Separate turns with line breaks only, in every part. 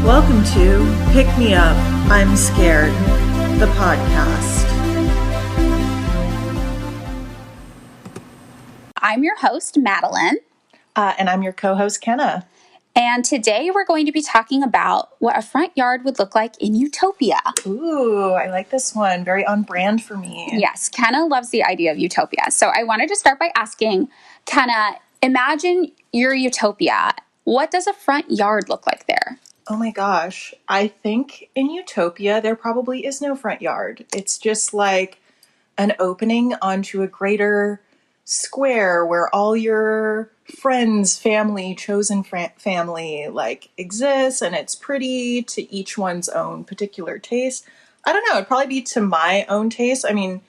Welcome to Pick Me Up, I'm Scared, the podcast.
I'm your host, Madeline.
And I'm your co-host, Kenna.
And today we're going to be talking about what a front yard would look like in utopia.
Ooh, I like this one. Very on brand for me.
Yes, Kenna loves the idea of utopia. So I wanted to start by asking, Kenna, imagine your utopia. What does a front yard look like there?
Oh my gosh. I think in utopia, there probably is no front yard. It's just like an opening onto a greater square where all your friends, family, chosen family exists, and it's pretty to each one's own particular taste. I don't know. It'd probably be to my own taste. I mean,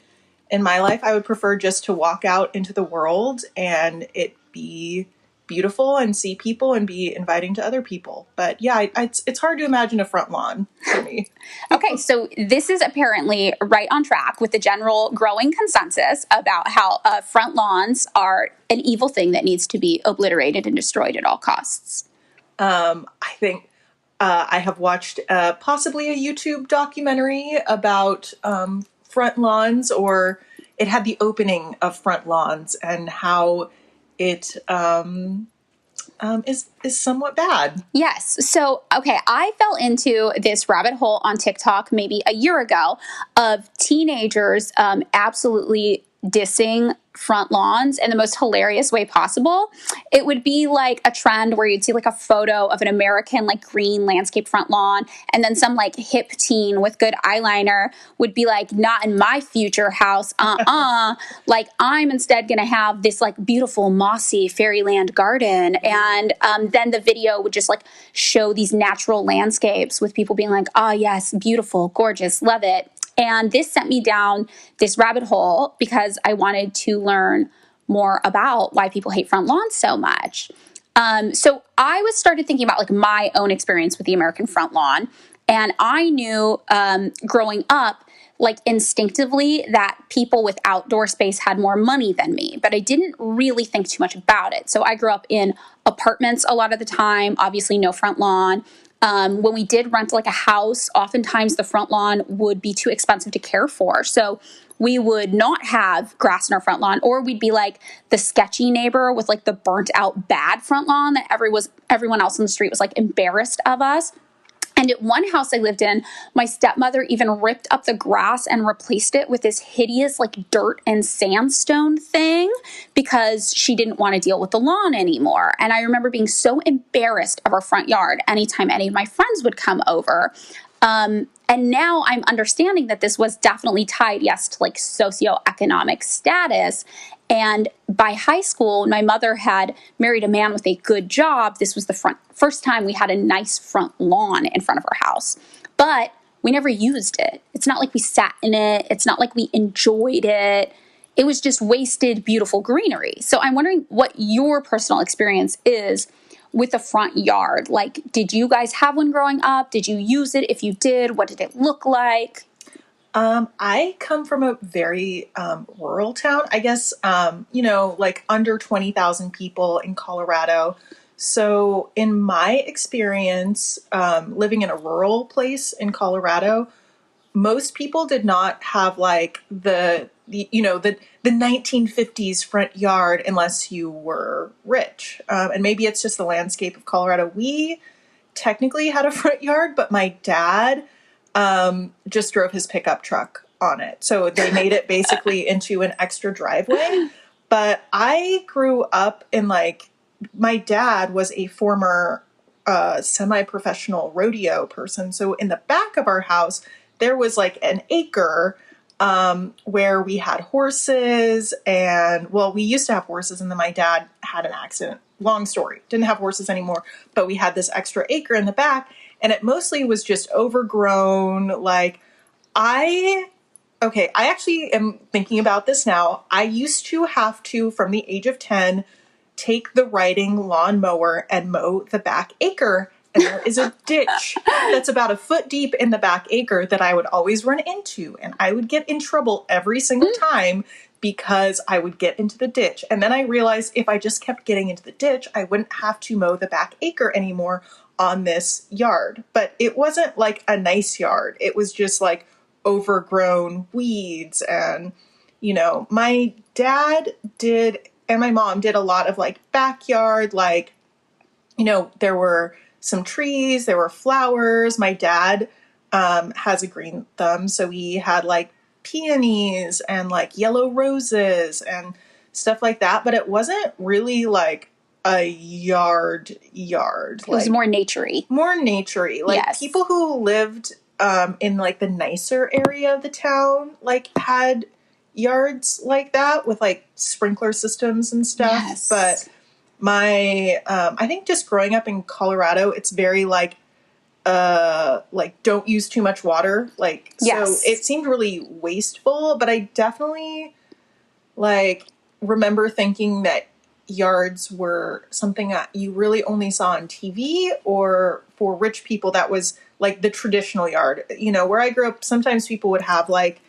in my life, I would prefer just to walk out into the world and it be beautiful and see people and be inviting to other people. But yeah, it's hard to imagine a front lawn for me.
Okay, so this is apparently right on track with the general growing consensus about how front lawns are an evil thing that needs to be obliterated and destroyed at all costs.
I think I have watched possibly a YouTube documentary about front lawns, or it had the opening of front lawns and how it is somewhat bad.
Yes. So, okay, I fell into this rabbit hole on TikTok maybe a year ago of teenagers absolutely dissing front lawns in the most hilarious way possible. It would be like a trend where you'd see like a photo of an American green landscape front lawn, and then some hip teen with good eyeliner would be like, not in my future house, like I'm instead gonna have this beautiful mossy fairyland garden. And then the video would just show these natural landscapes with people being like, oh yes, beautiful, gorgeous, love it. And this sent me down this rabbit hole because I wanted to learn more about why people hate front lawns so much. So I started thinking about my own experience with the American front lawn. And I knew growing up, instinctively, that people with outdoor space had more money than me, but I didn't really think too much about it. So I grew up in apartments a lot of the time, obviously no front lawn. When we did rent a house, oftentimes the front lawn would be too expensive to care for. So we would not have grass in our front lawn, or we'd be the sketchy neighbor with the burnt out bad front lawn that everyone else in the street was embarrassed of us. And at one house I lived in, my stepmother even ripped up the grass and replaced it with this hideous dirt and sandstone thing because she didn't want to deal with the lawn anymore. And I remember being so embarrassed of our front yard anytime any of my friends would come over. And now I'm understanding that this was definitely tied, yes, to socioeconomic status. And by high school, my mother had married a man with a good job. This was the first time we had a nice front lawn in front of our house. But we never used it. It's not like we sat in it. It's not like we enjoyed it. It was just wasted, beautiful greenery. So I'm wondering what your personal experience is with the front yard. Did you guys have one growing up? Did you use it? If you did, what did it look like?
I come from a very rural town, I guess, under 20,000 people in Colorado. So in my experience, living in a rural place in Colorado, most people did not have the 1950s front yard unless you were rich. And maybe it's just the landscape of Colorado. We technically had a front yard, but my dad just drove his pickup truck on it. So they made it basically into an extra driveway. But I grew up in my dad was a former semi-professional rodeo person. So in the back of our house, there was an acre where we had horses, and we used to have horses, and then my dad had an accident. Long story. Didn't have horses anymore, but we had this extra acre in the back. And it mostly was just overgrown. I actually am thinking about this now. I used to have to, from the age of 10, take the riding lawnmower and mow the back acre. And there is a ditch that's about a foot deep in the back acre that I would always run into. And I would get in trouble every single time because I would get into the ditch. And then I realized if I just kept getting into the ditch, I wouldn't have to mow the back acre anymore on this yard. But it wasn't like a nice yard. It was just like overgrown weeds. And, you know, my dad did, and my mom did a lot of like backyard, like, you know, there were some trees, there were flowers. My dad has a green thumb, so we had like peonies and like yellow roses and stuff like that. But it wasn't really like a yard.
It was more naturey.
More naturey. Like
yes.
People who lived in like the nicer area of the town like had yards like that with like sprinkler systems and stuff.
Yes.
But my I think just growing up in Colorado, it's very like don't use too much water. Like,
yes.
So it seemed really wasteful, but I definitely like remember thinking that yards were something that you really only saw on TV, or for rich people that was like the traditional yard. You know, where I grew up, sometimes people would have like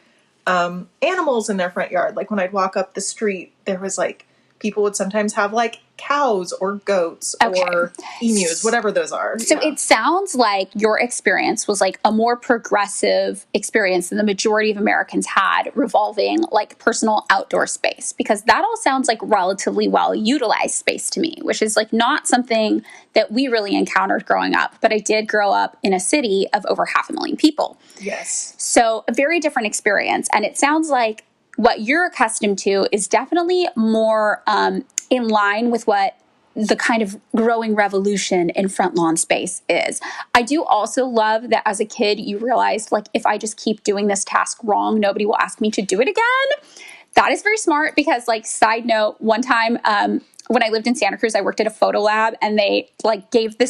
animals in their front yard. Like when I'd walk up the street, there was like people would sometimes have like cows or goats or emus, whatever those are.
So it sounds like your experience was like a more progressive experience than the majority of Americans had revolving like personal outdoor space, because that all sounds like relatively well utilized space to me, which is like not something that we really encountered growing up. But I did grow up in a city of over 500,000 people.
Yes.
So a very different experience. And it sounds like what you're accustomed to is definitely more in line with what the kind of growing revolution in front lawn space is. I do also love that as a kid, you realized, like, if I just keep doing this task wrong, nobody will ask me to do it again. That is very smart because, like, side note, one time when I lived in Santa Cruz, I worked at a photo lab, and they like gave me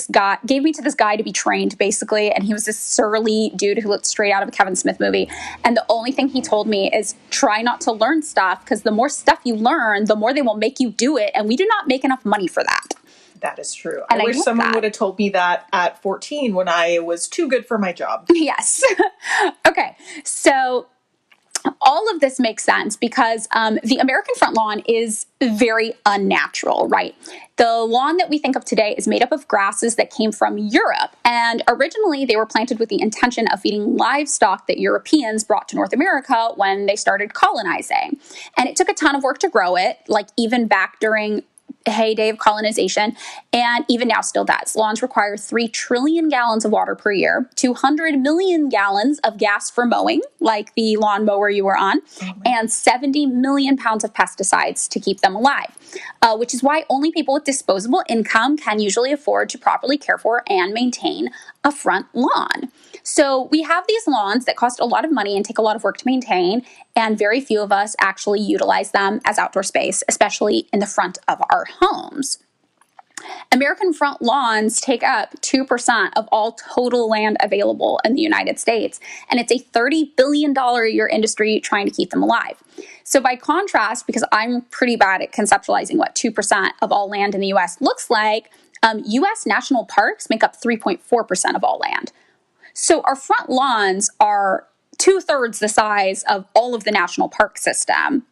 to this guy to be trained, basically. And he was this surly dude who looked straight out of a Kevin Smith movie. And the only thing he told me is try not to learn stuff, because the more stuff you learn, the more they will make you do it. And we do not make enough money for that.
That is true.
And
I wish someone would have told me that at 14 when I was too good for my job.
Yes. Okay. So all of this makes sense because the American front lawn is very unnatural, right? The lawn that we think of today is made up of grasses that came from Europe. And originally they were planted with the intention of feeding livestock that Europeans brought to North America when they started colonizing. And it took a ton of work to grow it, like even back during heyday of colonization, and even now still does. Lawns require 3 trillion gallons of water per year, 200 million gallons of gas for mowing, like the lawnmower you were on, and 70 million pounds of pesticides to keep them alive, which is why only people with disposable income can usually afford to properly care for and maintain a front lawn. So we have these lawns that cost a lot of money and take a lot of work to maintain, and very few of us actually utilize them as outdoor space, especially in the front of our homes. American front lawns take up 2% of all total land available in the United States, and it's a $30 billion a year industry trying to keep them alive. So by contrast, because I'm pretty bad at conceptualizing what 2% of all land in the U.S. looks like, U.S. national parks make up 3.4% of all land. So our front lawns are 2/3 the size of all of the national park system.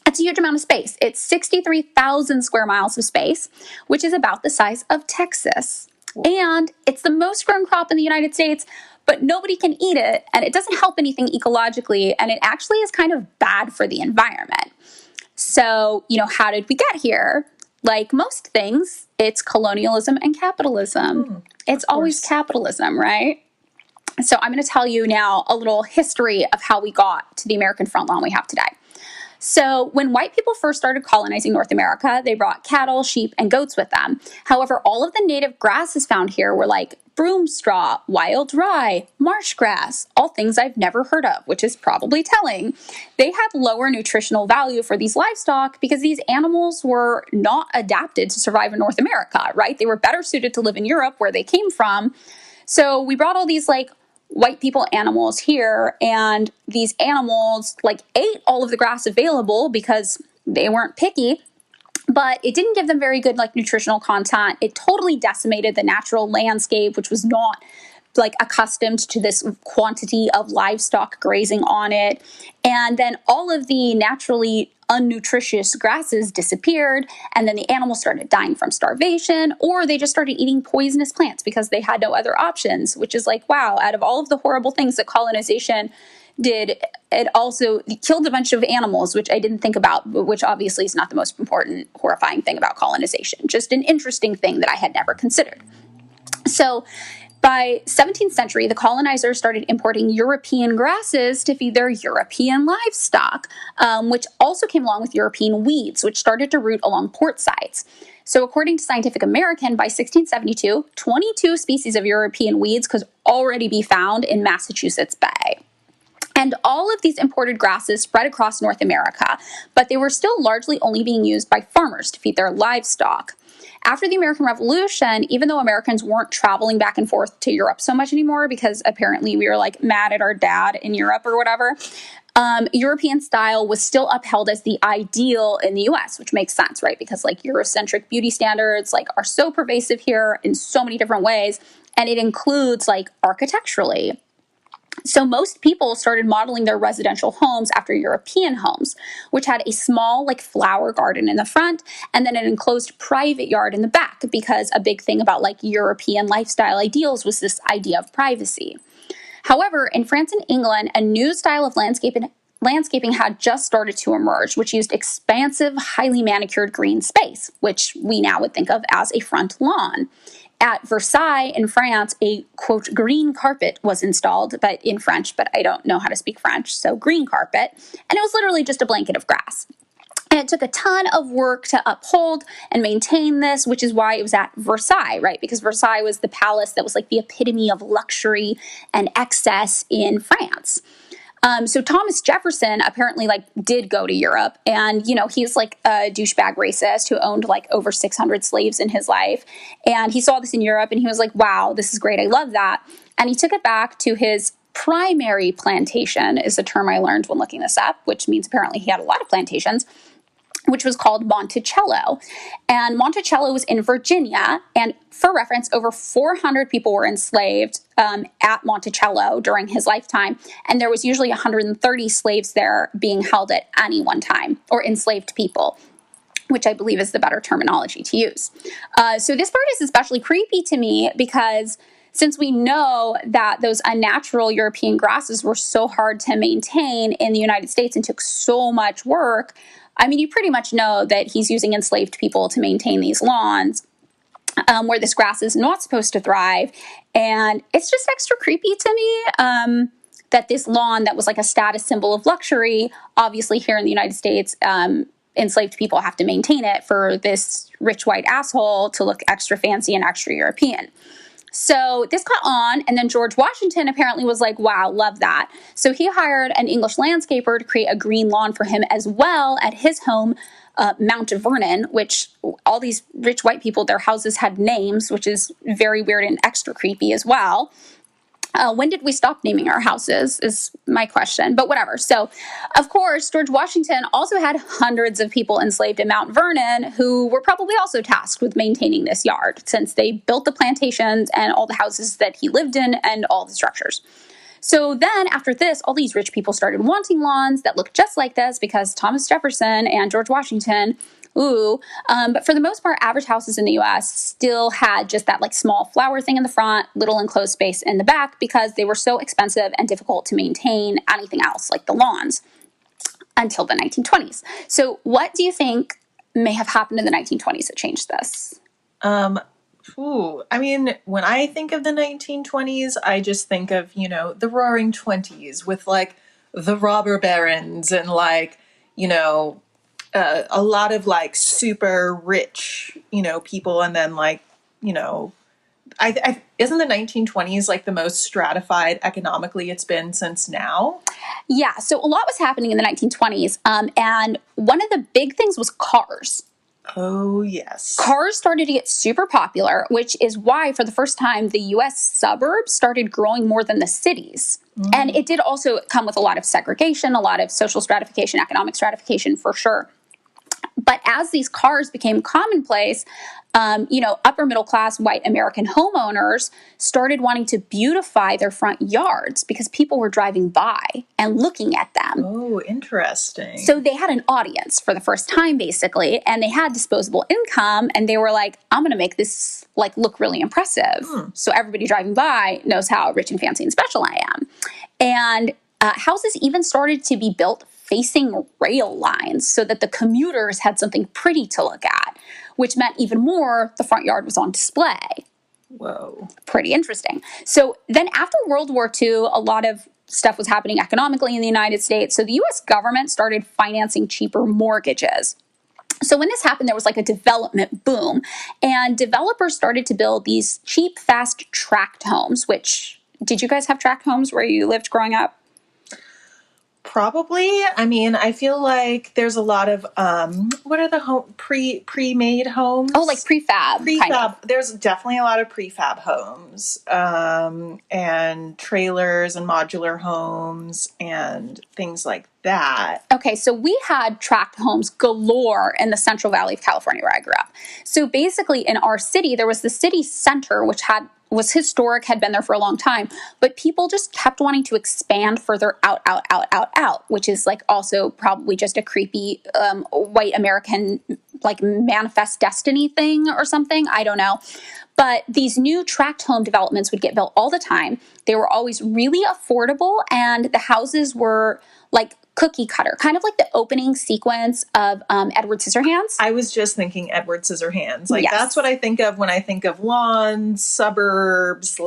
That's a huge amount of space. It's 63,000 square miles of space, which is about the size of Texas. And it's the most grown crop in the United States, but nobody can eat it, and it doesn't help anything ecologically, and it actually is kind of bad for the environment. So, how did we get here? Like most things, it's colonialism and capitalism. It's always capitalism, right? So I'm going to tell you now a little history of how we got to the American front lawn we have today. So when white people first started colonizing North America, they brought cattle, sheep, and goats with them. However, all of the native grasses found here were like broom straw, wild rye, marsh grass, all things I've never heard of, which is probably telling. They had lower nutritional value for these livestock because these animals were not adapted to survive in North America, right? They were better suited to live in Europe where they came from. So we brought all these like white people animals here, and these animals like ate all of the grass available because they weren't picky, but it didn't give them very good like nutritional content. It totally decimated the natural landscape, which was not like accustomed to this quantity of livestock grazing on it. And then all of the naturally unnutritious grasses disappeared, and then the animals started dying from starvation, or they just started eating poisonous plants because they had no other options, which is like, wow, out of all of the horrible things that colonization did, it also killed a bunch of animals, which I didn't think about, which obviously is not the most important, horrifying thing about colonization. Just an interesting thing that I had never considered. So by 17th century, the colonizers started importing European grasses to feed their European livestock, which also came along with European weeds, which started to root along port sides. So according to Scientific American, by 1672, 22 species of European weeds could already be found in Massachusetts Bay. And all of these imported grasses spread across North America, but they were still largely only being used by farmers to feed their livestock. After the American Revolution, even though Americans weren't traveling back and forth to Europe so much anymore, because apparently we were like mad at our dad in Europe or whatever, European style was still upheld as the ideal in the US, which makes sense, right? Because like Eurocentric beauty standards like are so pervasive here in so many different ways, and it includes like architecturally. So most people started modeling their residential homes after European homes, which had a small like flower garden in the front and then an enclosed private yard in the back, because a big thing about like European lifestyle ideals was this idea of privacy. However, in France and England, a new style of landscaping had just started to emerge, which used expansive, highly manicured green space, which we now would think of as a front lawn. At Versailles in France, a, quote, green carpet was installed, but in French, but I don't know how to speak French, so green carpet, and it was literally just a blanket of grass. And it took a ton of work to uphold and maintain this, which is why it was at Versailles, right? Because Versailles was the palace that was like the epitome of luxury and excess in France. So Thomas Jefferson apparently like did go to Europe, and, you know, he's like a douchebag racist who owned like over 600 slaves in his life. And he saw this in Europe and he was like, wow, this is great. I love that. And he took it back to his primary plantation, is a term I learned when looking this up, which means apparently he had a lot of plantations, which was called Monticello. And Monticello was in Virginia. And for reference, over 400 people were enslaved at Monticello during his lifetime. And there was usually 130 slaves there being held at any one time, or enslaved people, which I believe is the better terminology to use. So this part is especially creepy to me because since we know that those unnatural European grasses were so hard to maintain in the United States and took so much work, I mean, you pretty much know that he's using enslaved people to maintain these lawns where this grass is not supposed to thrive. And it's just extra creepy to me that this lawn that was like a status symbol of luxury, obviously here in the United States, enslaved people have to maintain it for this rich white asshole to look extra fancy and extra European. So this caught on, and then George Washington apparently was like, wow, love that. So he hired an English landscaper to create a green lawn for him as well at his home, Mount Vernon, which all these rich white people, their houses had names, which is very weird and extra creepy as well. When did we stop naming our houses is my question, but whatever. So, of course, George Washington also had hundreds of people enslaved in Mount Vernon who were probably also tasked with maintaining this yard, since they built the plantations and all the houses that he lived in and all the structures. So then after this, all these rich people started wanting lawns that looked just like this because Thomas Jefferson and George Washington, but for the most part, average houses in the U.S. still had just that like small flower thing in the front, little enclosed space in the back, because they were so expensive and difficult to maintain anything else like the lawns until the 1920s. So what do you think may have happened in the 1920s that changed this?
I mean, when I think of the 1920s, I just think of, you know, the Roaring Twenties with like the robber barons and like, you know, a lot of like super rich, you know, people. And then like, you know, I isn't the 1920s like the most stratified economically it's been since now?
Yeah. So a lot was happening in the 1920s. And one of the big things was cars.
Oh, yes.
Cars started to get super popular, which is why for the first time the U.S. suburbs started growing more than the cities. And it did also come with a lot of segregation, a lot of social stratification, economic stratification for sure. But as these cars became commonplace, upper middle class white American homeowners started wanting to beautify their front yards because people were driving by and looking at them.
Oh, interesting.
So they had an audience for the first time, basically, and they had disposable income, and they were like, I'm going to make this look really impressive. So everybody driving by knows how rich and fancy and special I am. And houses even started to be built facing rail lines so that the commuters had something pretty to look at, which meant even more the front yard was on display.
Whoa.
Pretty interesting. So then after World War II, a lot of stuff was happening economically in the United States. So the U.S. government started financing cheaper mortgages. So when this happened, there was a development boom, and developers started to build these cheap, fast tract homes, which, did you guys have tract homes where you lived growing up?
Probably. I mean, I feel like there's a lot of what are the pre-made homes?
Oh, like prefab. Kind of.
There's definitely a lot of prefab homes, and trailers and modular homes and things like that.
Okay, so we had tract homes galore in the Central Valley of California where I grew up. So basically in our city, there was the city center, which was historic, had been there for a long time, but people just kept wanting to expand further out, which is also probably just a creepy white American manifest destiny thing or something. I don't know. But these new tract home developments would get built all the time. They were always really affordable, and the houses were cookie cutter, kind of like the opening sequence of Edward Scissorhands.
I was just thinking Edward Scissorhands.
Yes.
That's what I think of when I think of lawns, suburbs,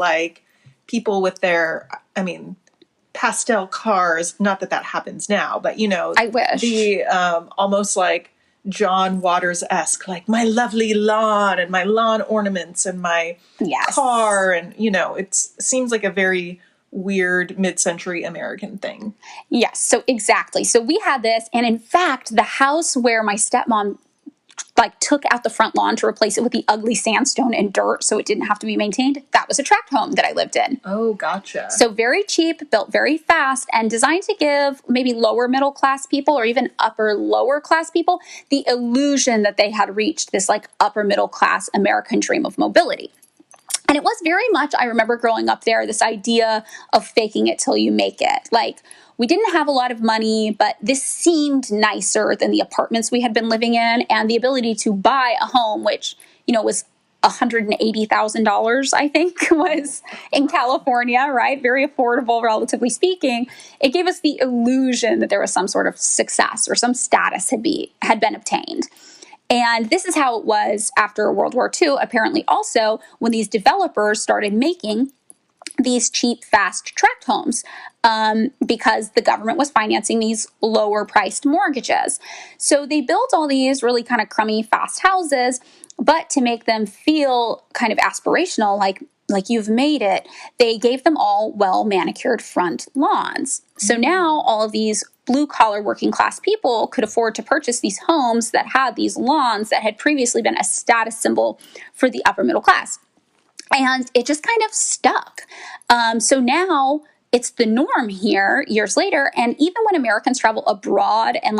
people with their, pastel cars. Not that happens now, but
I wish.
The almost John Waters-esque, my lovely lawn and my lawn ornaments and my car, and it seems like a very weird mid-century American thing.
Yes, so exactly. So we had this, and in fact, the house where my stepmom took out the front lawn to replace it with the ugly sandstone and dirt so it didn't have to be maintained, that was a tract home that I lived in.
Oh, gotcha.
So very cheap, built very fast, and designed to give maybe lower middle class people or even upper lower class people the illusion that they had reached this upper middle class American dream of mobility. And it was very much, I remember growing up there, this idea of faking it till you make it. We didn't have a lot of money, but this seemed nicer than the apartments we had been living in, and the ability to buy a home, which, was $180,000, I think, was in California, right? Very affordable, relatively speaking. It gave us the illusion that there was some sort of success or some status had been obtained. And this is how it was after World War II, apparently also, when these developers started making these cheap, fast tract homes because the government was financing these lower-priced mortgages. So they built all these really kind of crummy, fast houses, but to make them feel kind of aspirational, like you've made it, they gave them all well-manicured front lawns. So now all of these blue-collar working-class people could afford to purchase these homes that had these lawns that had previously been a status symbol for the upper middle class. And it just kind of stuck. So now it's the norm here years later. And even when Americans travel abroad and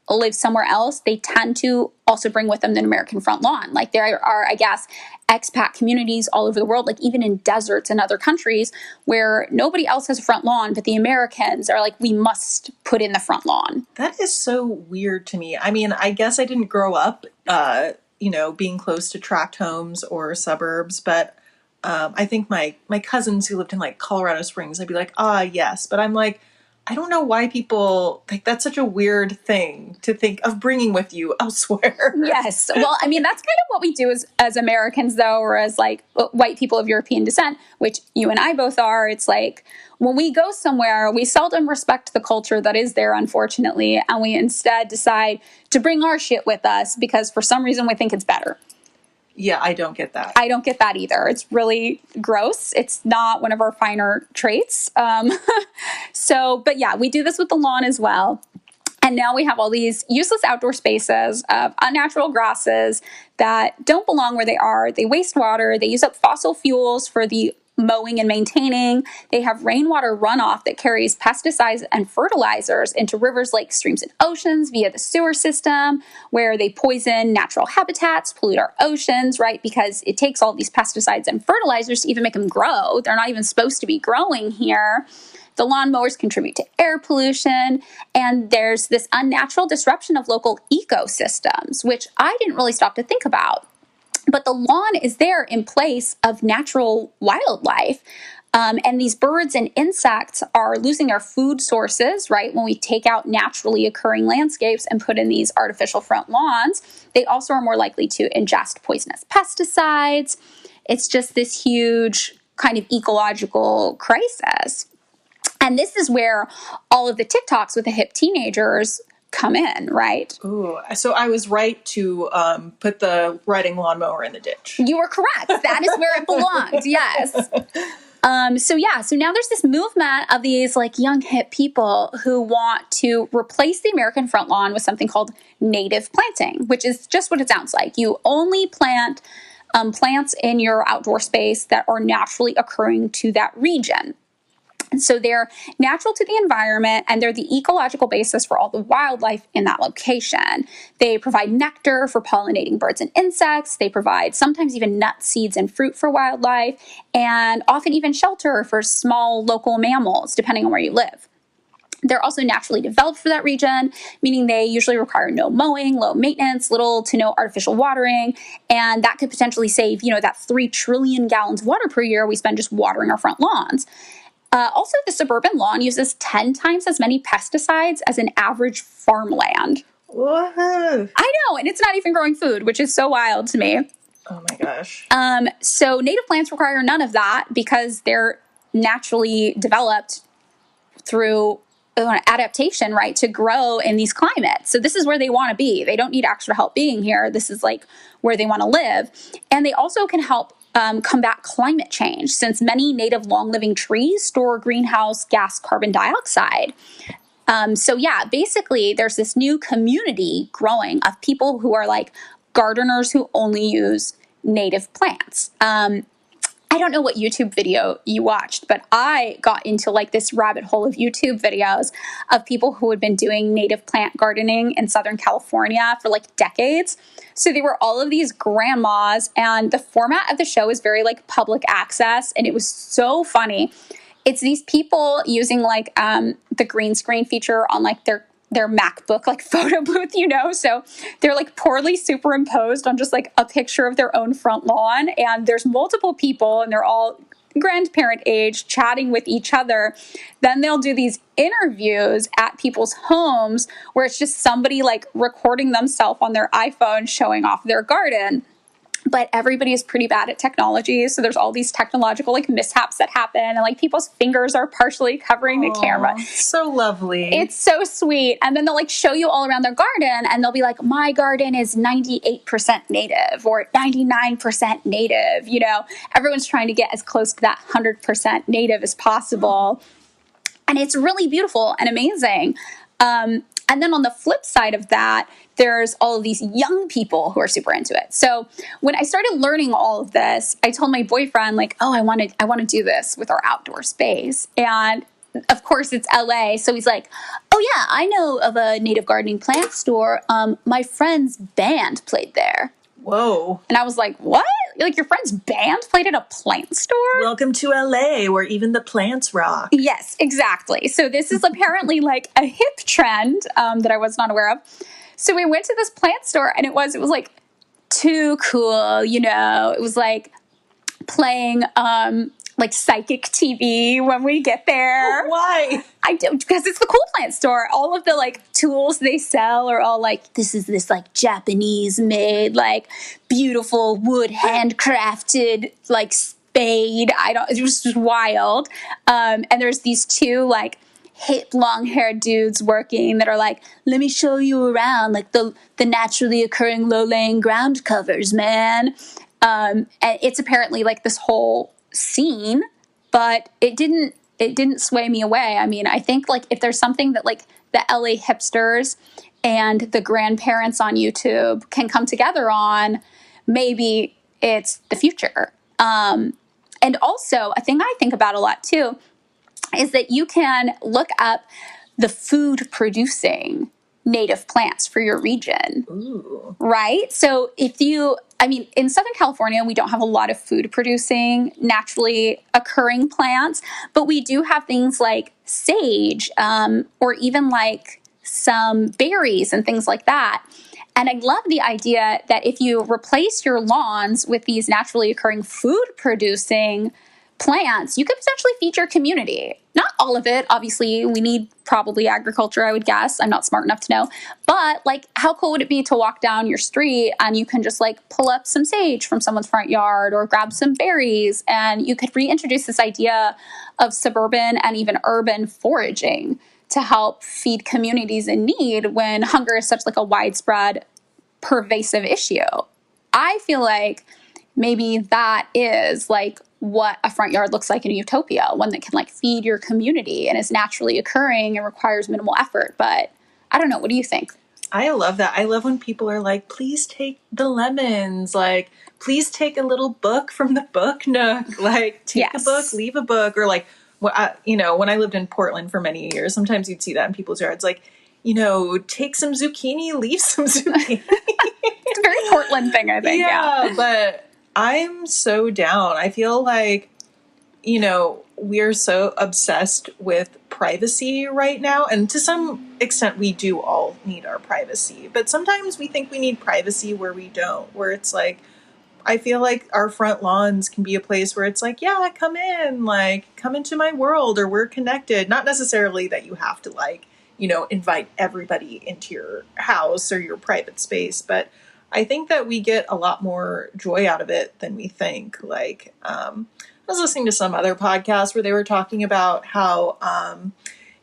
live somewhere else, they tend to also bring with them the American front lawn. There are, I guess, expat communities all over the world, even in deserts and other countries where nobody else has a front lawn, but the Americans are we must put in the front lawn.
That is so weird to me. I guess I didn't grow up, being close to tract homes or suburbs, but I think my cousins who lived in Colorado Springs, I'd be yes, but I'm I don't know why people think that's such a weird thing to think of bringing with you elsewhere.
Yes. Well, that's kind of what we do as Americans, though, or as white people of European descent, which you and I both are. It's when we go somewhere, we seldom respect the culture that is there, unfortunately, and we instead decide to bring our shit with us because for some reason we think it's better.
Yeah, I don't get that.
I don't get that either. It's really gross. It's not one of our finer traits. But yeah, we do this with the lawn as well. And now we have all these useless outdoor spaces of unnatural grasses that don't belong where they are. They waste water. They use up fossil fuels for the mowing and maintaining. They have rainwater runoff that carries pesticides and fertilizers into rivers, lakes, streams, and oceans via the sewer system, where they poison natural habitats, pollute our oceans, right? Because it takes all these pesticides and fertilizers to even make them grow. They're not even supposed to be growing here. The lawnmowers contribute to air pollution, and there's this unnatural disruption of local ecosystems, which I didn't really stop to think about. But the lawn is there in place of natural wildlife. And these birds and insects are losing their food sources, right? When we take out naturally occurring landscapes and put in these artificial front lawns, they also are more likely to ingest poisonous pesticides. It's just this huge kind of ecological crisis. And this is where all of the TikToks with the hip teenagers come in, right?
Ooh, so I was right to put the riding lawnmower in the ditch.
You were correct. That is where it belongs. Yes. So now there's this movement of these like young hip people who want to replace the American front lawn with something called native planting, which is just what it sounds like. You only plant plants in your outdoor space that are naturally occurring to that region. So they're natural to the environment, and they're the ecological basis for all the wildlife in that location. They provide nectar for pollinating birds and insects. They provide sometimes even nuts, seeds, and fruit for wildlife, and often even shelter for small local mammals, depending on where you live. They're also naturally developed for that region, meaning they usually require no mowing, low maintenance, little to no artificial watering, and that could potentially save, that 3 trillion gallons of water per year we spend just watering our front lawns. Also, the suburban lawn uses 10 times as many pesticides as an average farmland.
Whoa.
I know, and it's not even growing food, which is so wild to me.
Oh my gosh.
So native plants require none of that because they're naturally developed through adaptation, right, to grow in these climates. So this is where they want to be. They don't need extra help being here. This is like where they want to live. And they also can help combat climate change, since many native long-living trees store greenhouse gas carbon dioxide. Basically, there's this new community growing of people who are like gardeners who only use native plants. I don't know what YouTube video you watched, but I got into like this rabbit hole of YouTube videos of people who had been doing native plant gardening in Southern California for like decades. So they were all of these grandmas, and the format of the show is very like public access, and it was so funny. It's these people using like the green screen feature on like their MacBook like photo booth, so they're like poorly superimposed on just like a picture of their own front lawn, and there's multiple people and they're all grandparent age chatting with each other. Then they'll do these interviews at people's homes where it's just somebody like recording themselves on their iPhone showing off their garden. But everybody is pretty bad at technology, so there's all these technological like mishaps that happen, and like people's fingers are partially covering the camera.
So lovely.
It's so sweet. And then they'll like show you all around their garden, and they'll be like, my garden is 98% native or 99% native. Everyone's trying to get as close to that 100% native as possible. And it's really beautiful and amazing. And then on the flip side of that, there's all of these young people who are super into it. So when I started learning all of this, I told my boyfriend, like, I want to do this with our outdoor space. And of course it's LA. So he's like, oh yeah, I know of a native gardening plant store. My friend's band played there.
Whoa.
And I was like, what? Like your friend's band played at a plant store?
Welcome to LA, where even the plants rock.
Yes, exactly. So this is apparently like a hip trend that I was not aware of. So we went to this plant store, and it was like too cool, It was like playing like psychic TV when we get there.
Why?
I do, because it's the cool plant store. All of the like tools they sell are all like, this is this like Japanese made, like beautiful wood handcrafted like spade. It was just wild. And there's these two like hip long-haired dudes working that are like, let me show you around like the naturally occurring low-laying ground covers, man. And it's apparently like this whole scene, but it didn't sway me away. I mean, I think like if there's something that like the LA hipsters and the grandparents on YouTube can come together on, maybe it's the future. And also, a thing I think about a lot too is that you can look up the food producing native plants for your region.
Ooh.
Right? So in Southern California, we don't have a lot of food producing, naturally occurring plants, but we do have things like sage, or even like some berries and things like that. And I love the idea that if you replace your lawns with these naturally occurring food producing plants, you could potentially feed your community. Not all of it. Obviously, we need probably agriculture, I would guess. I'm not smart enough to know. But like, how cool would it be to walk down your street and you can just like pull up some sage from someone's front yard or grab some berries, and you could reintroduce this idea of suburban and even urban foraging to help feed communities in need when hunger is such like a widespread, pervasive issue. I feel like maybe that is like what a front yard looks like in a utopia, one that can like feed your community and is naturally occurring and requires minimal effort. But I don't know. What do you think?
I love that. I love when people are like, please take the lemons. Like, please take a little book from the book nook. Like, take a book, leave a book. Or like, when I lived in Portland for many years, sometimes you'd see that in people's yards. Like, take some zucchini, leave some zucchini.
It's a very Portland thing, I think.
Yeah, but I'm so down. I feel like, we're so obsessed with privacy right now. And to some extent, we do all need our privacy. But sometimes we think we need privacy where we don't, where it's like, I feel like our front lawns can be a place where it's like, yeah, come in, like, come into my world, or we're connected. Not necessarily that you have to, like, invite everybody into your house or your private space, but I think that we get a lot more joy out of it than we think. Like, I was listening to some other podcast where they were talking about how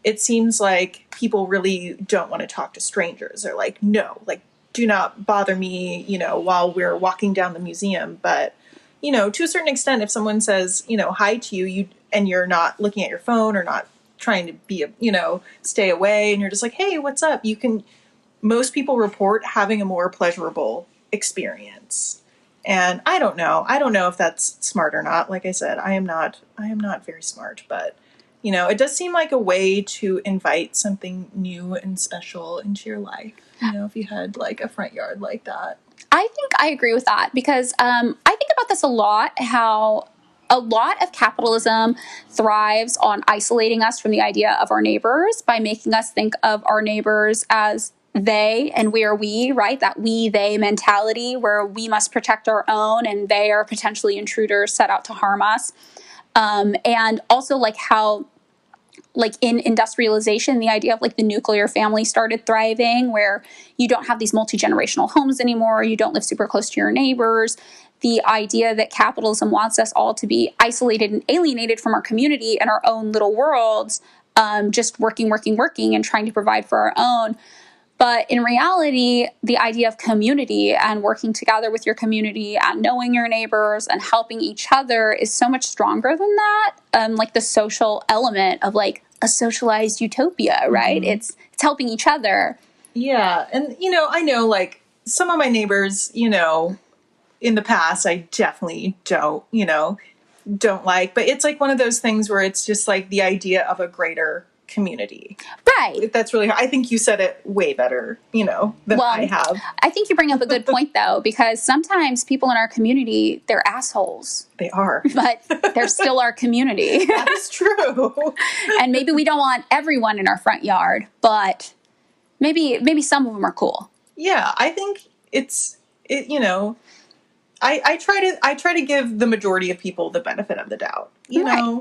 it seems like people really don't want to talk to strangers. They're like, no, like, do not bother me, while we're walking down the museum. But, to a certain extent, if someone says, hi to you, and you're not looking at your phone or not trying to be, stay away, and you're just like, hey, what's up? Most people report having a more pleasurable experience. And I don't know if that's smart or not. Like I said, I am not very smart, but it does seem like a way to invite something new and special into your life. If you had like a front yard like that.
I think I agree with that because I think about this a lot, how a lot of capitalism thrives on isolating us from the idea of our neighbors by making us think of our neighbors as they and we are we, right? That we, they mentality where we must protect our own and they are potentially intruders set out to harm us. And also like how, like in industrialization, the idea of like the nuclear family started thriving where you don't have these multi-generational homes anymore. You don't live super close to your neighbors. The idea that capitalism wants us all to be isolated and alienated from our community and our own little worlds, just working and trying to provide for our own. But in reality, the idea of community and working together with your community and knowing your neighbors and helping each other is so much stronger than that. Like the social element of like a socialized utopia, right?
Mm-hmm.
It's helping each other.
Yeah. And, I know like some of my neighbors, in the past, I definitely don't like, but it's like one of those things where it's just like the idea of a greater community.
Right.
That's really, I think you said it way better, than I have.
I think you bring up a good point though, because sometimes people in our community, they're assholes.
They are.
But they're still our community.
That's true.
And maybe we don't want everyone in our front yard, but maybe some of them are cool.
Yeah. I think I try to give the majority of people the benefit of the doubt, know,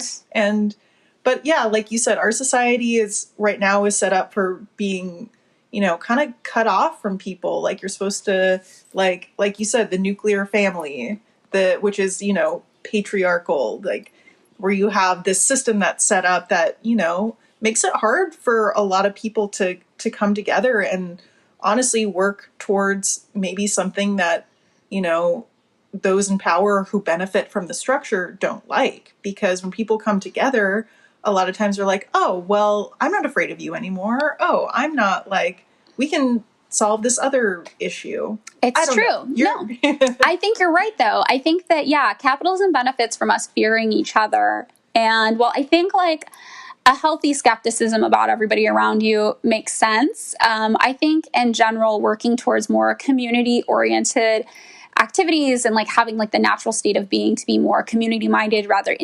but yeah, like you said, our society is set up for being, kind of cut off from people. Like you're supposed to, like you said, the nuclear family, which is, patriarchal, like where you have this system that's set up that, makes it hard for a lot of people to come together and honestly work towards maybe something that, those in power who benefit from the structure don't like. Because when people come together, a lot of times they're like, oh, well, I'm not afraid of you anymore. Oh, I'm not, like, we can solve this other issue.
It's true. No, I think you're right, though. I think that, yeah, capitalism benefits from us fearing each other. And, well, I think, like, a healthy skepticism about everybody around you makes sense. I think, in general, working towards more community-oriented activities and, like, having, like, the natural state of being to be more community-minded rather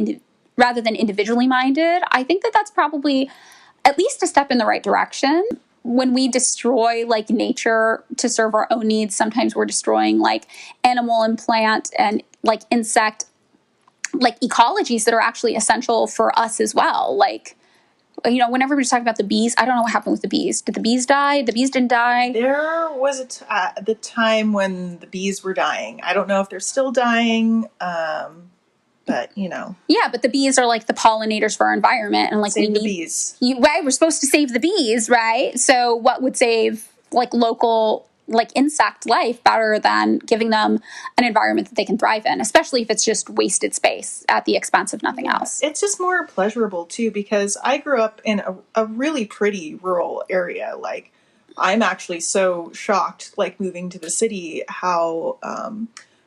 than individually minded, I think that that's probably at least a step in the right direction. When we destroy like nature to serve our own needs, sometimes we're destroying like animal and plant and like insect like ecologies that are actually essential for us as well. Like, you know, whenever we talk about the bees, I don't know what happened with the bees. Did the bees die? The bees didn't die.
There was the time when the bees were dying. I don't know if they're still dying. But, you know.
Yeah, but the bees are like the pollinators for our environment. And like
save the bees.
Right, we're supposed to save the bees, right? So what would save like local like insect life better than giving them an environment that they can thrive in, especially if it's just wasted space at the expense of nothing else.
It's just more pleasurable too, because I grew up in a really pretty rural area. Like, I'm actually so shocked, like moving to the city, how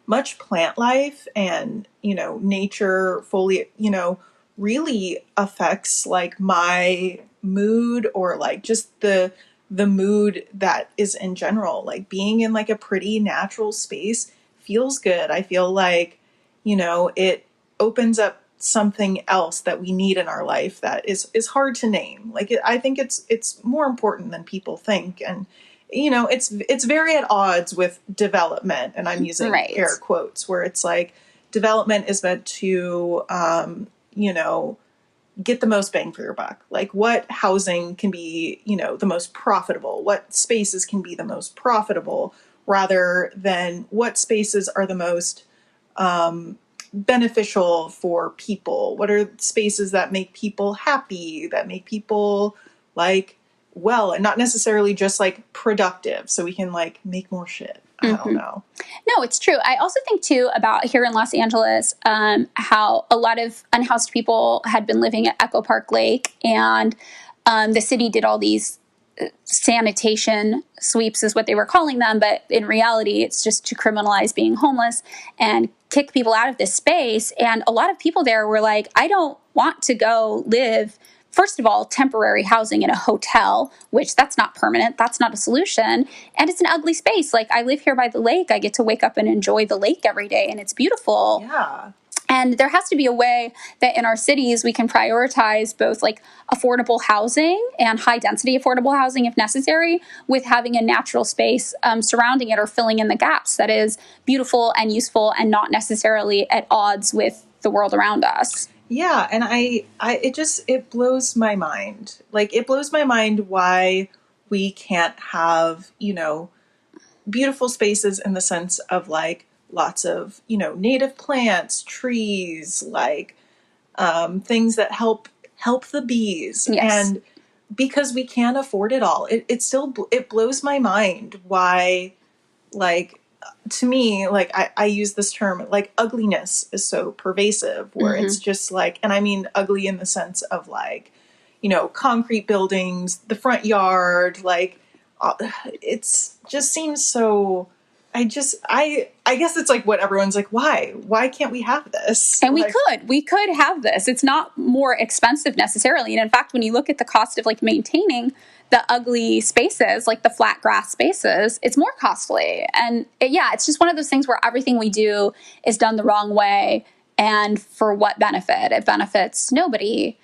much plant life and, you know, nature fully, you know, really affects like my mood or like just the mood that is in general. Like being in like a pretty natural space feels good. I feel like, you know, it opens up something else that we need in our life that is hard to name. Like I think it's more important than people think. And you know, it's very at odds with development, and I'm using air quotes, where it's like development is meant to, you know, get the most bang for your buck. Like what housing can be, you know, the most profitable, what spaces can be the most profitable, rather than what spaces are the most beneficial for people. What are spaces that make people happy, that make people like, well, and not necessarily just like productive, so we can like make more shit. I don't know.
No, it's true. I also think too about here in Los Angeles, how a lot of unhoused people had been living at Echo Park Lake, and the city did all these sanitation sweeps is what they were calling them, but in reality it's just to criminalize being homeless and kick people out of this space. And a lot of people there were like, I don't want to go live, first of all, temporary housing in a hotel, which that's not permanent. That's not a solution. And it's an ugly space. Like I live here by the lake. I get to wake up and enjoy the lake every day, and it's beautiful.
Yeah.
And there has to be a way that in our cities we can prioritize both like affordable housing and high density affordable housing if necessary, with having a natural space surrounding it or filling in the gaps that is beautiful and useful and not necessarily at odds with the world around us.
Yeah, and it blows my mind. Like it blows my mind why we can't have, you know, beautiful spaces in the sense of like lots of, you know, native plants, trees, like things that help the bees.
Yes.
And because we can't afford it all, it blows my mind why, like, to me, like I use this term, like ugliness is so pervasive, where it's just like, and I mean ugly in the sense of like, you know, concrete buildings, the front yard, like it's just seems so. I guess it's like what everyone's like, why can't we have this?
And
like,
we could have this. It's not more expensive necessarily. And in fact, when you look at the cost of like maintaining the ugly spaces, like the flat grass spaces, it's more costly. And it's just one of those things where everything we do is done the wrong way. And for what benefit? It benefits nobody.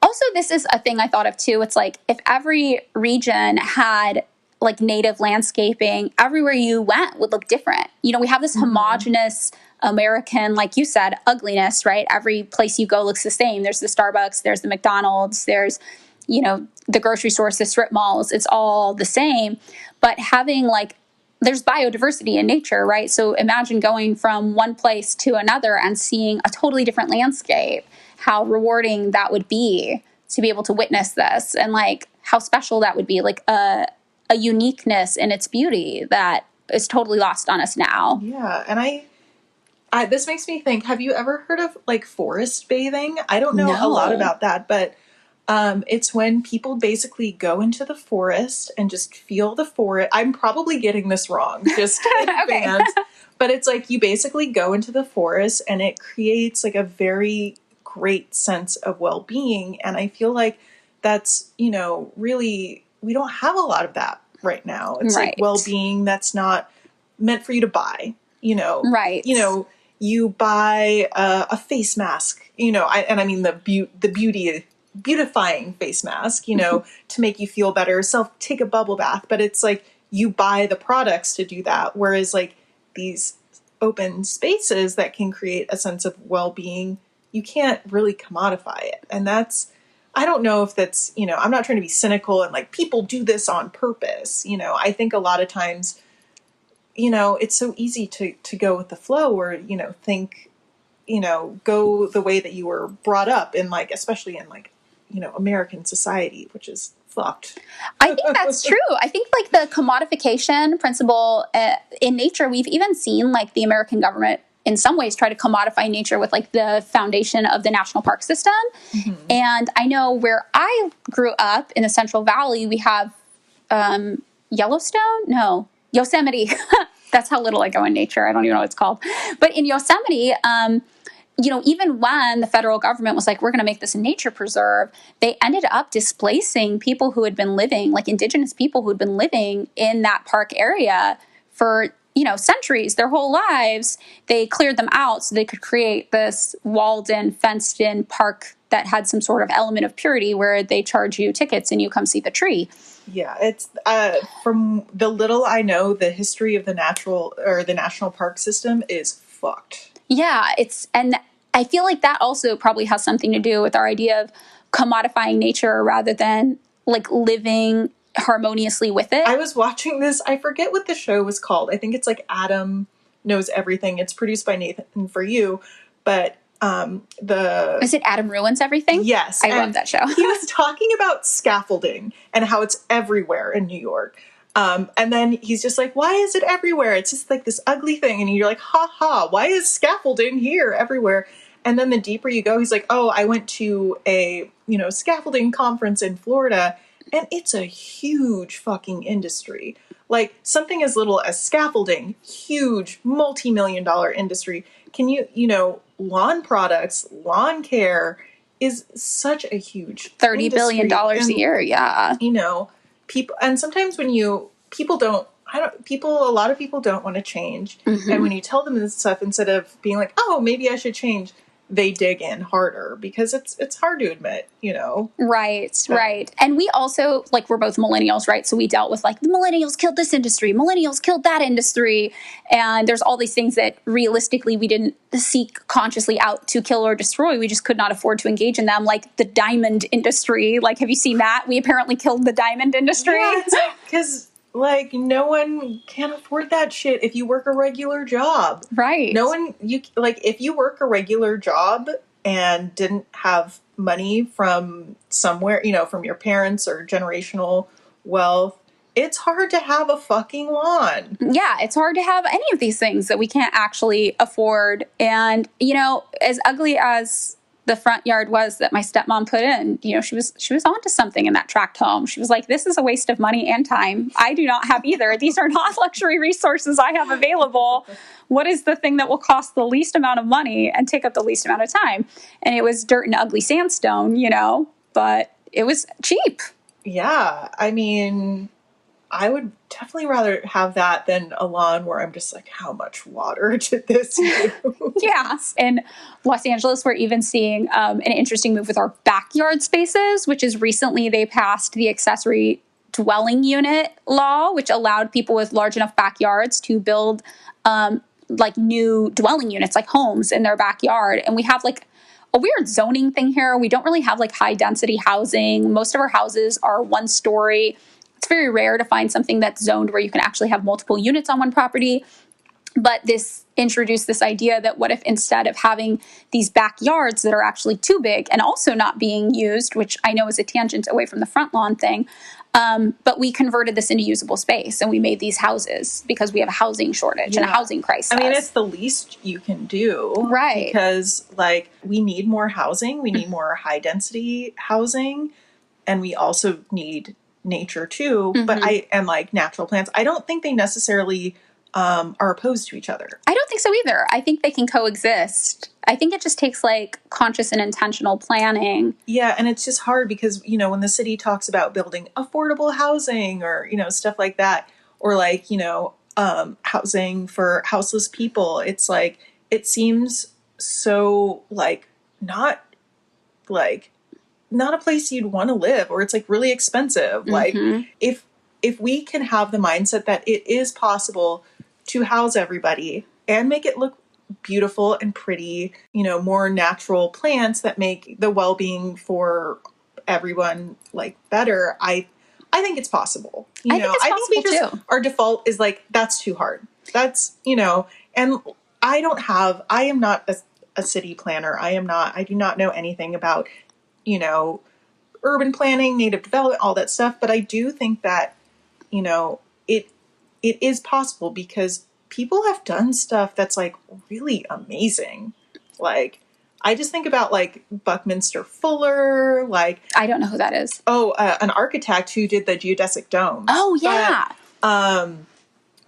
Also, this is a thing I thought of too. It's like if every region had like native landscaping, everywhere you went would look different. You know, we have this homogenous American, like you said, ugliness, right? Every place you go looks the same. There's the Starbucks, there's the McDonald's, there's, you know, the grocery stores, the strip malls, it's all the same. But having like, there's biodiversity in nature, right? So imagine going from one place to another and seeing a totally different landscape, how rewarding that would be to be able to witness this, and like how special that would be, like a uniqueness in its beauty that is totally lost on us now.
Yeah, and I this makes me think, have you ever heard of like forest bathing? I don't know a lot about that, but It's when people basically go into the forest and just feel the forest. I'm probably getting this wrong, just in
Okay.
advance. But it's like you basically go into the forest and it creates like a very great sense of well-being. And I feel like that's, really, we don't have a lot of that right now. It's like
Right.
well-being that's not meant for you to buy,
Right.
You buy a face mask, I mean the beautifying face mask, to make you feel better, take a bubble bath, but it's like you buy the products to do that. Whereas like these open spaces that can create a sense of well-being, you can't really commodify it. And that's, I don't know if that's, I'm not trying to be cynical and like people do this on purpose. I think a lot of times, it's so easy to go with the flow or, think, go the way that you were brought up in, like, especially in like, American society, which is fucked.
I think that's true. I think like the commodification principle in nature, we've even seen like the American government in some ways try to commodify nature with like the foundation of the national park system. Mm-hmm. And I know where I grew up in the Central Valley, we have Yosemite. That's how little I go in nature. I don't even know what it's called. But in Yosemite, even when the federal government was like, we're going to make this a nature preserve, they ended up displacing people who had been living, like indigenous people who had been living in that park area for, centuries, their whole lives. They cleared them out so they could create this walled-in, fenced-in park that had some sort of element of purity where they charge you tickets and you come see the tree.
Yeah, it's from the little I know, the history of the national park system is fucked.
Yeah, and I feel like that also probably has something to do with our idea of commodifying nature rather than like living harmoniously with it.
I was watching this, I forget what the show was called. I think it's like Adam Knows Everything. It's produced by Nathan For You, but
is it Adam Ruins Everything?
Yes.
I love that show.
He was talking about scaffolding and how it's everywhere in New York. And then he's just like, why is it everywhere? It's just like this ugly thing. And you're like, ha ha, why is scaffolding here everywhere? And then the deeper you go, he's like, oh, I went to a, scaffolding conference in Florida, and it's a huge fucking industry. Like something as little as scaffolding, huge multi-million-dollar industry. Can lawn products, lawn care is such a huge
$30 billion a year. Yeah.
People, and sometimes when a lot of people don't want to change. Mm-hmm. And when you tell them this stuff, instead of being like, oh, maybe I should change, they dig in harder because it's hard to admit,
Right. And we also, like, we're both millennials, right? So we dealt with like the millennials killed this industry, millennials killed that industry. And there's all these things that realistically we didn't seek consciously out to kill or destroy. We just could not afford to engage in them, like the diamond industry. Like, have you seen that? We apparently killed the diamond industry.
Yeah, because like no one can afford that shit if you work a regular job.
Right.
If you work a regular job and didn't have money from somewhere, from your parents or generational wealth, it's hard to have a fucking lawn. Yeah,
it's hard to have any of these things that we can't actually afford. And, as ugly as the front yard was that my stepmom put in, she was onto something in that tract home. She was like, this is a waste of money and time. I do not have either. These are not luxury resources I have available. What is the thing that will cost the least amount of money and take up the least amount of time? And it was dirt and ugly sandstone, but it was cheap.
Yeah. I mean, I would definitely rather have that than a lawn where I'm just like, how much water did this use?
Yeah. In Los Angeles, we're even seeing an interesting move with our backyard spaces, which is recently they passed the accessory dwelling unit law, which allowed people with large enough backyards to build like new dwelling units, like homes in their backyard. And we have like a weird zoning thing here. We don't really have like high density housing. Most of our houses are one story. It's very rare to find something that's zoned where you can actually have multiple units on one property. But this introduced this idea that what if instead of having these backyards that are actually too big and also not being used, which I know is a tangent away from the front lawn thing, but we converted this into usable space and we made these houses because we have a housing shortage and a housing crisis.
I mean, it's the least you can do.
Right.
Because, like, we need more housing. We need more high density housing. And we also need nature too. But and like natural plants. I don't think they necessarily are opposed to each other.
I don't think so either. I think they can coexist. I think it just takes like conscious and intentional planning.
Yeah, and it's just hard because, you know, when the city talks about building affordable housing or, you know, stuff like that, or like, you know, housing for houseless people, it's like, it seems so like not a place you'd want to live, or it's like really expensive. Like if we can have the mindset that it is possible to house everybody and make it look beautiful and pretty, you know, more natural plants that make the well-being for everyone like better, I think it's possible. You know, I think we just too. Our default is like, that's too hard. That's, you know, and I am not a city planner. I do not know anything about, you know, urban planning, native development, all that stuff. But I do think that, you know, it is possible because people have done stuff that's like really amazing. Like, I just think about like Buckminster Fuller, like,
I don't know who that is.
Oh, an architect who did the geodesic dome.
Oh yeah.
But,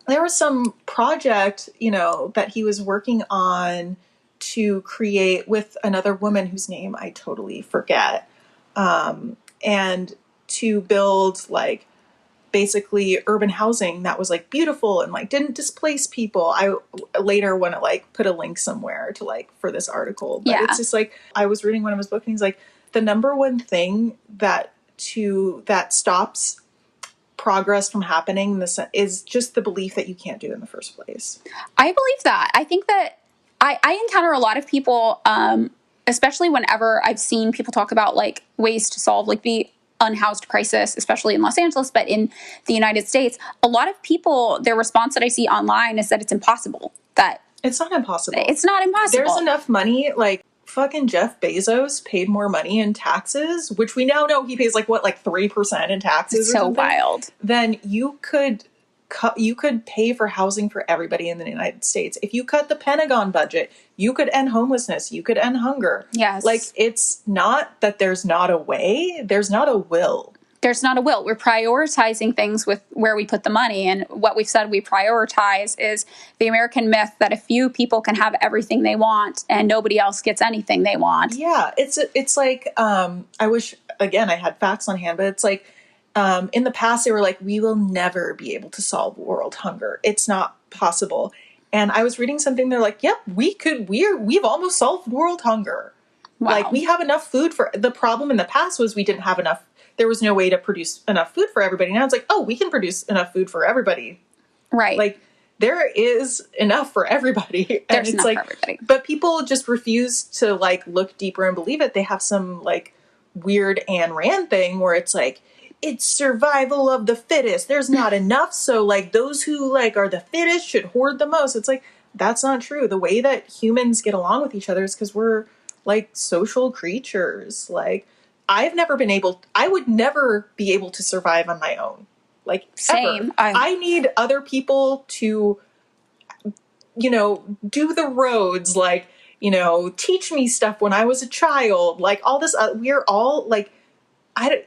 there was some project, you know, that he was working on to create with another woman whose name I totally forget. And to build like basically urban housing that was like beautiful and like didn't displace people. I later want to like put a link somewhere to like for this article, but it's just like, I was reading one of his books and he's like, the number one thing that stops progress from happening is just the belief that you can't do it in the first place.
I believe that. I think that I encounter a lot of people, especially whenever I've seen people talk about like ways to solve like the unhoused crisis, especially in Los Angeles, but in the United States, a lot of people, their response that I see online is that it's impossible. That
it's not impossible.
It's not impossible.
There's enough money. Like fucking Jeff Bezos paid more money in taxes, which we now know he pays like 3% in taxes.
It's so wild.
Then you could pay for housing for everybody in the United States. If you cut the Pentagon budget, you could end homelessness. You could end hunger.
Yes.
Like, it's not that there's not a way. There's not a will.
There's not a will. We're prioritizing things with where we put the money. And what we've said we prioritize is the American myth that a few people can have everything they want and nobody else gets anything they want.
Yeah. It's like, I wish, again, I had facts on hand, but it's like, in the past, they were like, we will never be able to solve world hunger. It's not possible. And I was reading something. They're like, yep, we've almost solved world hunger. Wow. Like, we have enough food for, the problem in the past was we didn't have enough. There was no way to produce enough food for everybody. Now it's like, oh, we can produce enough food for everybody.
Right.
Like, there is enough for everybody.
There's
and it's
enough
like,
for everybody.
But people just refuse to like look deeper and believe it. They have some like weird Ayn Rand thing where it's like, it's survival of the fittest. There's not enough. So like those who like are the fittest should hoard the most. It's like, that's not true. The way that humans get along with each other is because we're like social creatures. Like I would never be able to survive on my own. Like
same.
I need other people to, you know, do the roads, like, you know, teach me stuff when I was a child, like all this, we're all like,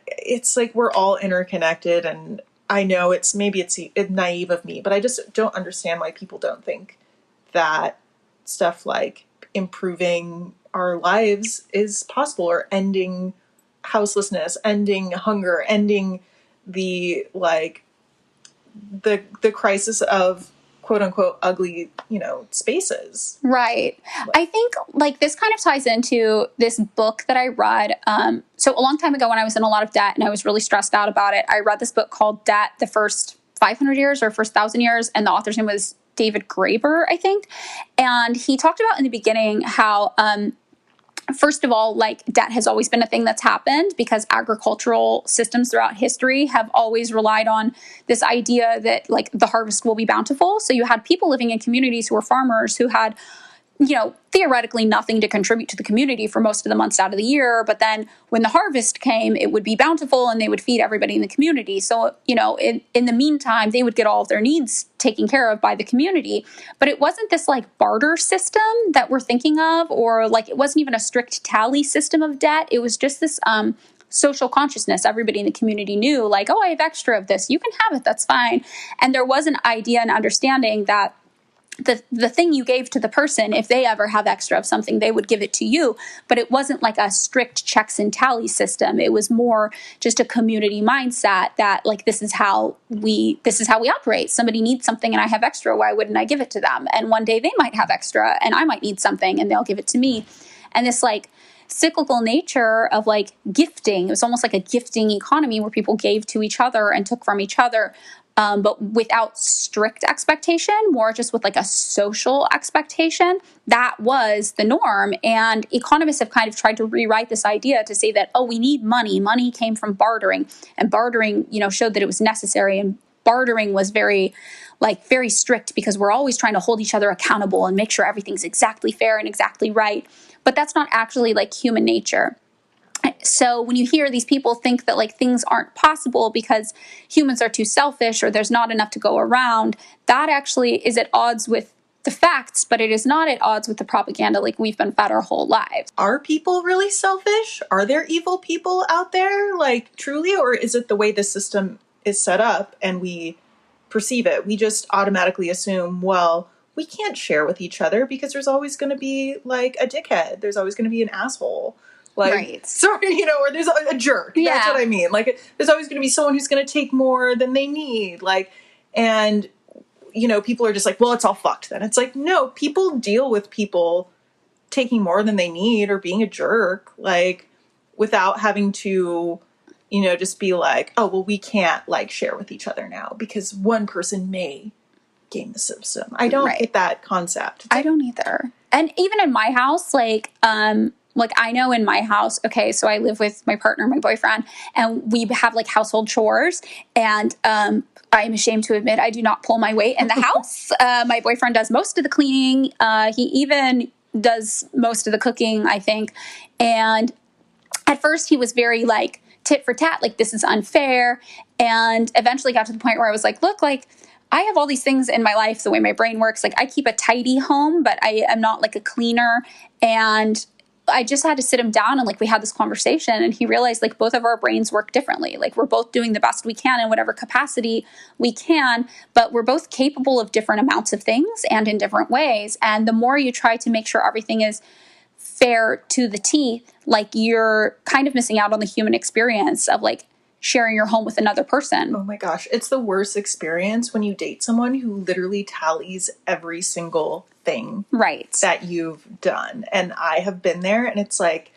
it's like we're all interconnected, and I know it's naive of me, but I just don't understand why people don't think that stuff like improving our lives is possible, or ending houselessness, ending hunger, ending the like the crisis of quote unquote ugly, you know, spaces.
Right. I think like this kind of ties into this book that I read. So a long time ago when I was in a lot of debt and I was really stressed out about it, I read this book called Debt, the First 500 Years or First 1,000 Years. And the author's name was David Graeber, I think. And he talked about in the beginning how, first of all, like debt has always been a thing that's happened because agricultural systems throughout history have always relied on this idea that like the harvest will be bountiful. So you had people living in communities who were farmers who had, you know, theoretically nothing to contribute to the community for most of the months out of the year. But then when the harvest came, it would be bountiful and they would feed everybody in the community. So, you know, in the meantime, they would get all of their needs taken care of by the community. But it wasn't this like barter system that we're thinking of, or like it wasn't even a strict tally system of debt. It was just this social consciousness. Everybody in the community knew like, oh, I have extra of this. You can have it. That's fine. And there was an idea and understanding that the thing you gave to the person, if they ever have extra of something, they would give it to you. But it wasn't like a strict checks and tally system. It was more just a community mindset that like, this is how we operate. Somebody needs something and I have extra. Why wouldn't I give it to them? And one day they might have extra and I might need something and they'll give it to me. And this like cyclical nature of like gifting, it was almost like a gifting economy where people gave to each other and took from each other. But without strict expectation, more just with like a social expectation, that was the norm. And economists have kind of tried to rewrite this idea to say that, oh, we need money. Money came from bartering, and bartering, you know, showed that it was necessary. And bartering was very strict because we're always trying to hold each other accountable and make sure everything's exactly fair and exactly right. But that's not actually like human nature. So when you hear these people think that like things aren't possible because humans are too selfish or there's not enough to go around, that actually is at odds with the facts, but it is not at odds with the propaganda like we've been fed our whole lives.
Are people really selfish? Are there evil people out there, like truly, or is it the way the system is set up and we perceive it? We just automatically assume, well, we can't share with each other because there's always going to be like a dickhead. There's always going to be an asshole. Like,
right.
Sorry, you know, or there's a jerk.
Yeah.
That's what I mean. Like, there's always going to be someone who's going to take more than they need. Like, and, you know, people are just like, well, it's all fucked then. It's like, no, people deal with people taking more than they need or being a jerk, like, without having to, you know, just be like, oh, well, we can't, like, share with each other now because one person may game the system. I don't get that concept.
I don't either. And even in my house, like I know in my house, okay, so I live with my partner, my boyfriend, and we have like household chores. And I am ashamed to admit I do not pull my weight in the house. My boyfriend does most of the cleaning. He even does most of the cooking, I think. And at first he was very like tit for tat, like this is unfair. And eventually got to the point where I was like, look, like I have all these things in my life, the way my brain works. Like I keep a tidy home, but I am not like a cleaner. And I just had to sit him down and like we had this conversation and he realized like both of our brains work differently. Like we're both doing the best we can in whatever capacity we can, but we're both capable of different amounts of things and in different ways. And the more you try to make sure everything is fair to the T, like you're kind of missing out on the human experience of like sharing your home with another person.
Oh my gosh. It's the worst experience when you date someone who literally tallies every single thing that you've done. And I have been there and it's like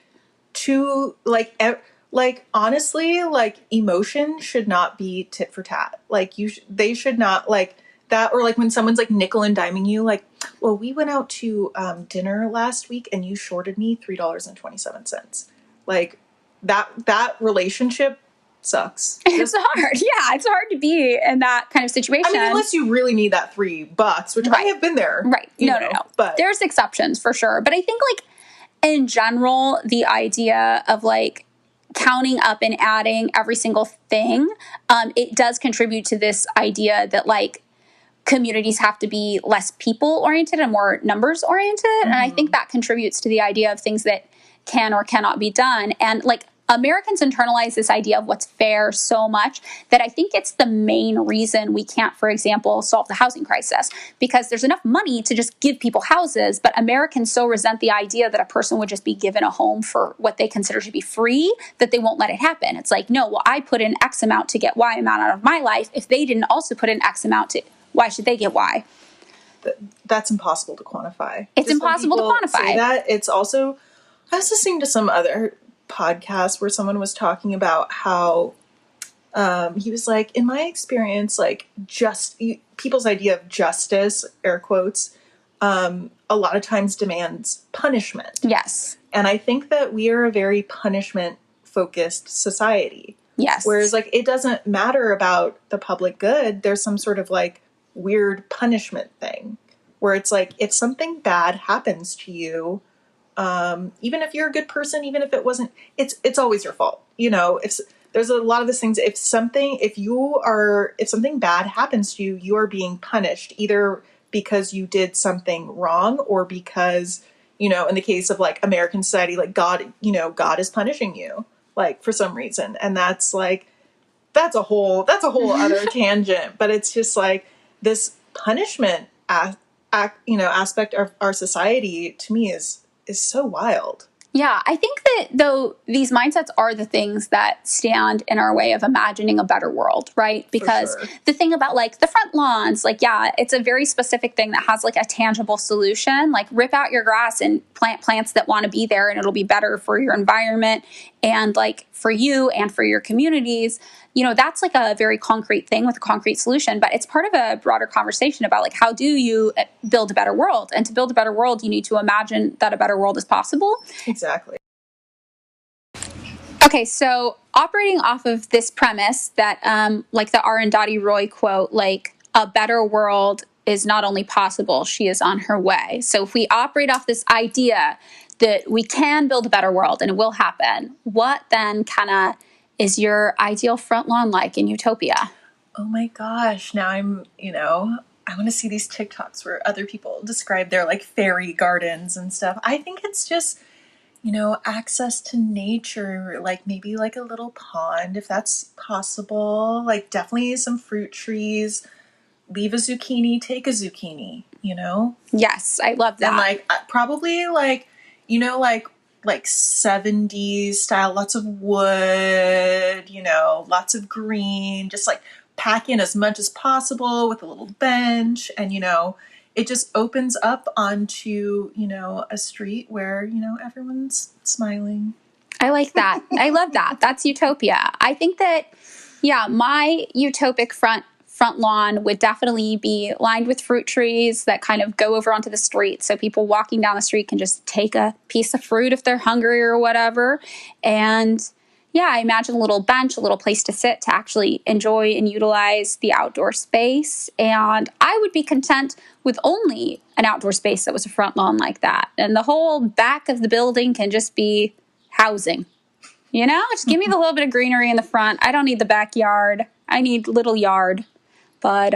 honestly, like emotion should not be tit for tat. Like they should not like that. Or like when someone's like nickel and diming you, like, well, we went out to dinner last week and you shorted me $3.27. Like that relationship sucks.
It's hard. Yeah, it's hard to be in that kind of situation.
I mean, unless you really need that $3, which I have been there.
Right. No. But there's exceptions for sure. But I think like in general, the idea of like counting up and adding every single thing, it does contribute to this idea that like communities have to be less people oriented and more numbers oriented. Mm-hmm. And I think that contributes to the idea of things that can or cannot be done. And like Americans internalize this idea of what's fair so much that I think it's the main reason we can't, for example, solve the housing crisis, because there's enough money to just give people houses, but Americans so resent the idea that a person would just be given a home for what they consider to be free that they won't let it happen. It's like, no, well, I put in X amount to get Y amount out of my life. If they didn't also put in X amount to, why should they get Y?
That's impossible to quantify.
It's impossible to quantify.
Say that, it's also, I was listening to some other podcast where someone was talking about how he was like, in my experience, like people's idea of justice, air quotes, a lot of times demands punishment.
Yes.
And I think that we are a very punishment-focused society.
Yes.
Whereas, like, it doesn't matter about the public good. There's some sort of, like, weird punishment thing where it's like, if something bad happens to you, even if you're a good person, even if it wasn't, it's always your fault. You know, if there's a lot of these things, if something bad happens to you, you are being punished either because you did something wrong or because, you know, in the case of like American society, like God is punishing you, like, for some reason. And that's like, that's a whole other tangent, but it's just like this punishment aspect of our society, to me, is so wild.
Yeah, I think that, though, these mindsets are the things that stand in our way of imagining a better world, right? Because the thing about, like, the front lawns, like, yeah, it's a very specific thing that has, like, a tangible solution. Like, rip out your grass and plant plants that want to be there, and it'll be better for your environment and, like, for you and for your communities. You know, that's like a very concrete thing with a concrete solution, but it's part of a broader conversation about, like, how do you build a better world? And to build a better world, you need to imagine that a better world is possible.
Exactly.
Okay, so operating off of this premise that, like the Arundhati Roy quote, like, a better world is not only possible, she is on her way. So if we operate off this idea that we can build a better world and it will happen, what then kind of is your ideal front lawn like in utopia?
Oh my gosh. Now I want to see these TikToks where other people describe their, like, fairy gardens and stuff. I think it's just, you know, access to nature, like maybe like a little pond, if that's possible, like definitely some fruit trees, leave a zucchini, take a zucchini, you know?
Yes, I love that.
And like, probably like, you know, like 70s style, lots of wood, you know, lots of green, just like pack in as much as possible with a little bench. And, you know, it just opens up onto, you know, a street where, you know, everyone's smiling.
I like that. I love that. That's utopia. I think that, yeah, my utopic front lawn would definitely be lined with fruit trees that kind of go over onto the street. So people walking down the street can just take a piece of fruit if they're hungry or whatever. And yeah, I imagine a little bench, a little place to sit to actually enjoy and utilize the outdoor space. And I would be content with only an outdoor space that was a front lawn like that. And the whole back of the building can just be housing. You know, just give me the little bit of greenery in the front. I don't need the backyard. I need little yard. But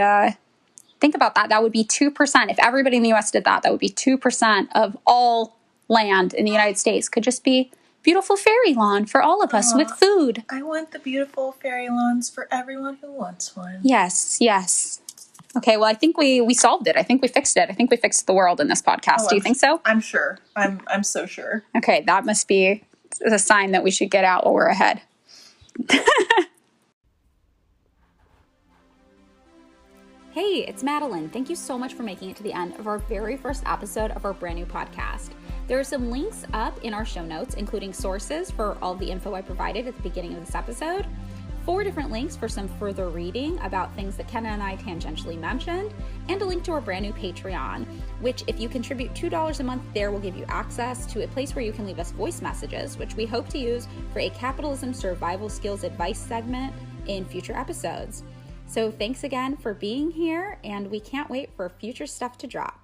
think about that. That would be 2%. If everybody in the U.S. did that, that would be 2% of all land in the United States could just be beautiful fairy lawn for all of us with food.
I want the beautiful fairy lawns for everyone who wants one.
Yes, yes. Okay, well, I think we solved it. I think we fixed it. I think we fixed the world in this podcast. Do you think so?
I'm sure. I'm so sure.
Okay, that must be a sign that we should get out while we're ahead. Hey, it's Madeline. Thank you so much for making it to the end of our very first episode of our brand new podcast. There are some links up in our show notes, including sources for all the info I provided at the beginning of this episode, 4 different links for some further reading about things that Kenna and I tangentially mentioned, and a link to our brand new Patreon, which, if you contribute $2 a month there, will give you access to a place where you can leave us voice messages, which we hope to use for a capitalism survival skills advice segment in future episodes. So thanks again for being here, and we can't wait for future stuff to drop.